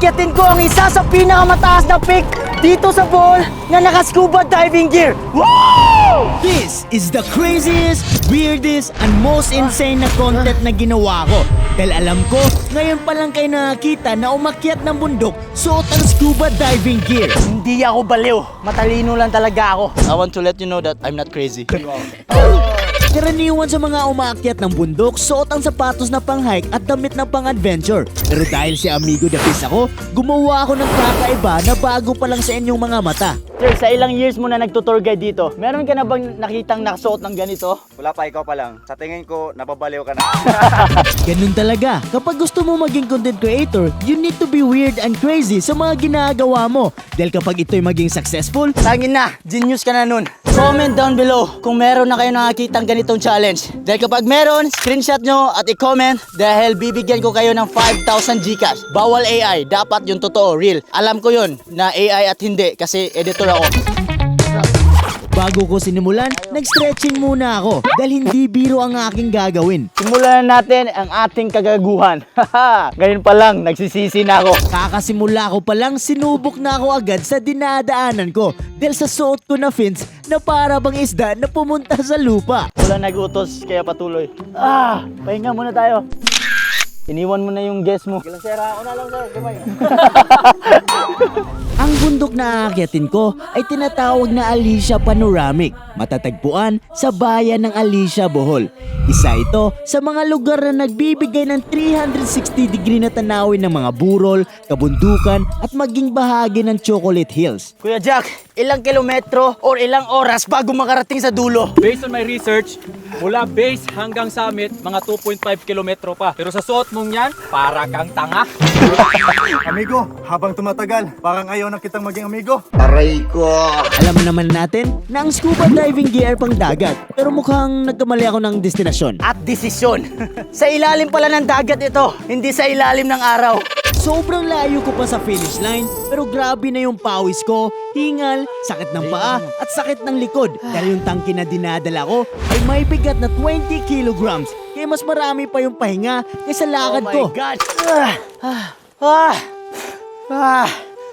aakyatin ko ang isa sa pinakamataas na peak dito sa Bohol na naka-scuba diving gear. Woo! This is the craziest, weirdest, and most insane na content na ginawa ko. Dahil alam ko, ngayon pa lang kayo nakakita na umakyat ng bundok suot ang scuba diving gear. Hindi ako baliw. Matalino lang talaga ako. I want to let you know that I'm not crazy. Karaniwan sa mga umaakyat ng bundok, suot ang sapatos na pang-hike at damit na pang-adventure. Pero dahil si Amigo the Beast ako, gumawa ako ng kakaiba na bago pa lang sa inyong mga mata. Sir, sa ilang years mo na nagtutour guide dito, meron ka na bang nakitang nakasuot ng ganito? Wala pa, ikaw pa lang. Sa tingin ko, napabaliw ka na. Ganun talaga. Kapag gusto mo maging content creator, you need to be weird and crazy sa mga ginagawa mo. Dahil kapag ito'y maging successful, Tangin na, genius ka na nun. Comment down below kung meron na kayo nakakitang ganitong challenge. Dahil kapag meron, screenshot nyo at i-comment dahil bibigyan ko kayo ng 5,000 Gcash. Bawal AI, dapat yung totoo, real. Alam ko yun na AI at hindi kasi editor ako. bago ko sinimulan, nag-stretching muna ako dahil hindi biro ang aking gagawin. Simulan na natin ang ating kagaguhan. Ngayon pa lang, nagsisisi na ako. Kakasimula ko pa lang, sinubok na ako agad sa dinadaanan ko dahil sa suot ko na fins na para bang isda na pumunta sa lupa. Wala nag-utos, kaya patuloy. Pahinga muna tayo. Iniwan mo na yung guest mo. Sera, ako na lang sir, gamay. Ang bundok na aakyatin ko ay tinatawag na Alicia Panoramic, matatagpuan sa bayan ng Alicia, Bohol. Isa ito sa mga lugar na nagbibigay ng 360-degree na tanawin ng mga burol, kabundukan at maging bahagi ng Chocolate Hills. Kuya Jack, ilang kilometro or ilang oras bago makarating sa dulo? Based on my research, mula base hanggang summit, mga 2.5 kilometro pa. Pero sa suot mong yan, para kang tanga. Amigo, habang tumatagal, parang ayaw na kitang maging amigo. Alam naman natin na ang scuba diving gear pang dagat, pero mukhang nagkamali ako ng destinasyon. At desisyon. Sa ilalim pala ng dagat ito, hindi sa ilalim ng araw. Sobrang layo ko pa sa finish line, pero grabe na yung pawis ko, hingal, sakit ng paa at sakit ng likod dahil yung tangke na dinadala ko ay may bigat na 20 kilograms. Kaya mas marami pa yung pahinga kaysa lakad ko. Oh my God!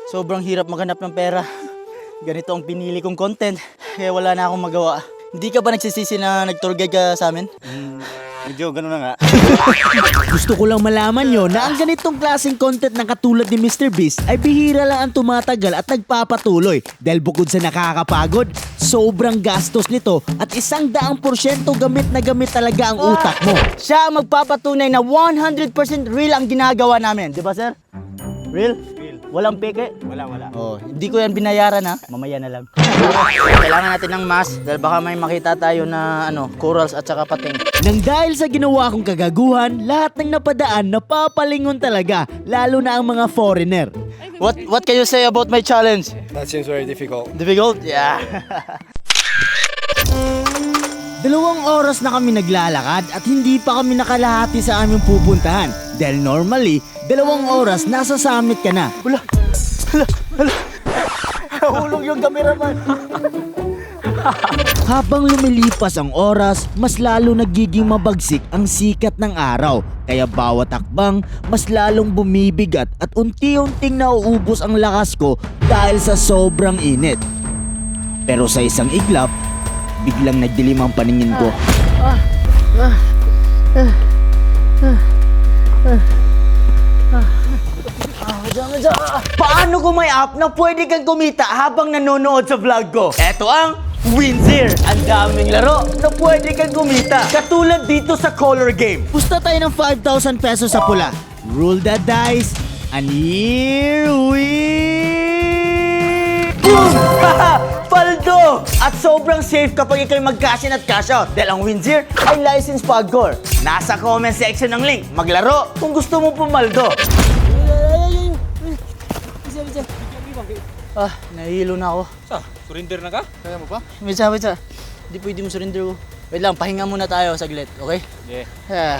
Sobrang hirap maghanap ng pera. Ganito ang pinili kong content, kaya wala na akong magawa. Hindi ka ba nagsisisi na nag-tour guide ka sa amin? Medyo ganun na nga. Gusto ko lang malaman nyo na ang ganitong klaseng content na katulad ni Mr. Beast ay bihira lang ang tumatagal at nagpapatuloy dahil bukod sa nakakapagod, sobrang gastos nito at 100% gamit na gamit talaga ang utak mo. Siya ang magpapatunay na 100% real ang ginagawa namin. Di ba, sir? Real? Walang peke? Wala. Oh, hindi ko yan binayaran ha. Mamaya na lang. Kailangan natin ng mask dahil baka may makita tayo na corals at saka pating. Nang dahil sa ginawa kong kagaguhan, lahat ng napadaan napapalingon talaga, lalo na ang mga foreigner. What can you say about my challenge? That seems very difficult. Difficult? Yeah. 2 oras na kami naglalakad at hindi pa kami nakalahati sa aming pupuntahan. Dahil normally, 2 oras nasa summit ka na. Nahulog yung cameraman. Habang lumilipas ang oras, mas lalo nagiging mabagsik ang sikat ng araw. Kaya bawat hakbang, mas lalong bumibigat at unti-unting nauubos ang lakas ko dahil sa sobrang init. Pero sa isang iglap, biglang nagdilim ang paningin ko. Paano ko may app na pwede kang kumita habang nanonood sa vlog ko? Eto ang Winzir. Ang daming laro na pwede kang kumita. Katulad dito sa color game. Pusta tayo ng 5,000 pesos sa pula. Roll the dice, and here we... Boom! Paldo! At sobrang safe kapag ikaw'y mag-cash in at cash out dahil ang Winzir ay licensed Pagcor. Nasa comment section ng link. Maglaro kung gusto mo pumaldo. Nahihilo na ako. Surrender na ka? Kaya mo pa? Wait sa. Hindi pwede mo surrender ko. Wait lang, pahinga muna tayo saglit, okay? Yeah.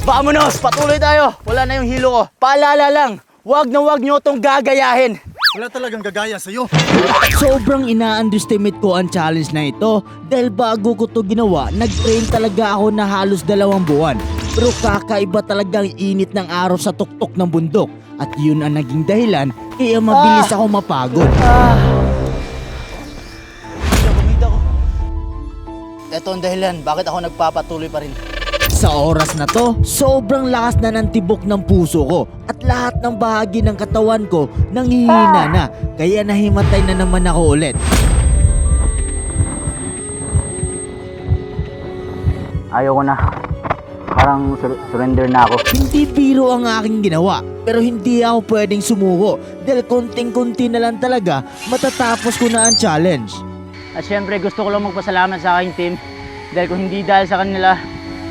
Vamonos! Patuloy tayo! Wala na yung hilo ko. Paalala lang, wag na wag nyo tong gagayahin. Wala talagang gagaya sa'yo. Sobrang ina-underestimate ko ang challenge na ito dahil bago ko to ginawa, nag-train talaga ako na halos 2 buwan. Pero kakaiba talaga ang init ng araw sa tuktok ng bundok at yun ang naging dahilan kaya mabilis ako mapagod. Bumida ko. Ito ang dahilan bakit ako nagpapatuloy pa rin. Sa oras na to, sobrang lakas na ng tibok ng puso ko at lahat ng bahagi ng katawan ko nanghihina na kaya nahimatay na naman ako ulit. Ayaw ko na. Parang surrender na ako. Hindi biro ang aking ginawa pero hindi ako pwedeng sumuko dahil konting-konti na lang talaga matatapos ko na ang challenge. At syempre gusto ko lang magpasalamat sa aking team dahil kung hindi dahil sa kanila,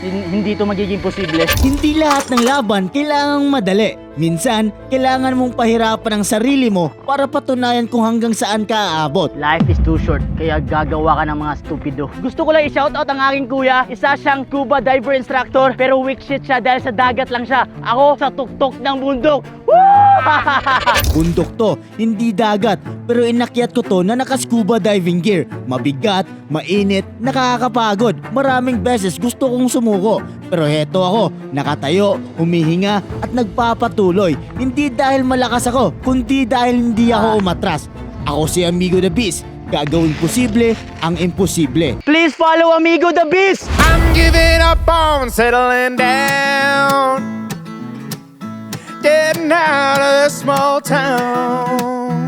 hindi ito magiging posible. Hindi lahat ng laban kailangang madali. Minsan, kailangan mong pahirapan ang sarili mo para patunayan kung hanggang saan ka aabot. Life is too short, kaya gagawa ka ng mga stupido. Gusto ko lang i-shoutout ang aking kuya. Isa siyang scuba diver instructor, pero weak shit siya dahil sa dagat lang siya. Ako sa tuktok ng bundok. Bundok to, hindi dagat, pero inakyat ko to na naka-scuba diving gear. Mabigat, mainit, nakakapagod. Maraming beses gusto kong sumuko. Pero heto ako, nakatayo, humihinga at nagpapatuloy. Hindi dahil malakas ako, kundi dahil hindi ako umatras. Ako si Amigo the Beast. Gagawin posible ang imposible. Please follow Amigo the Beast! I'm giving up on settling down, getting out of this small town.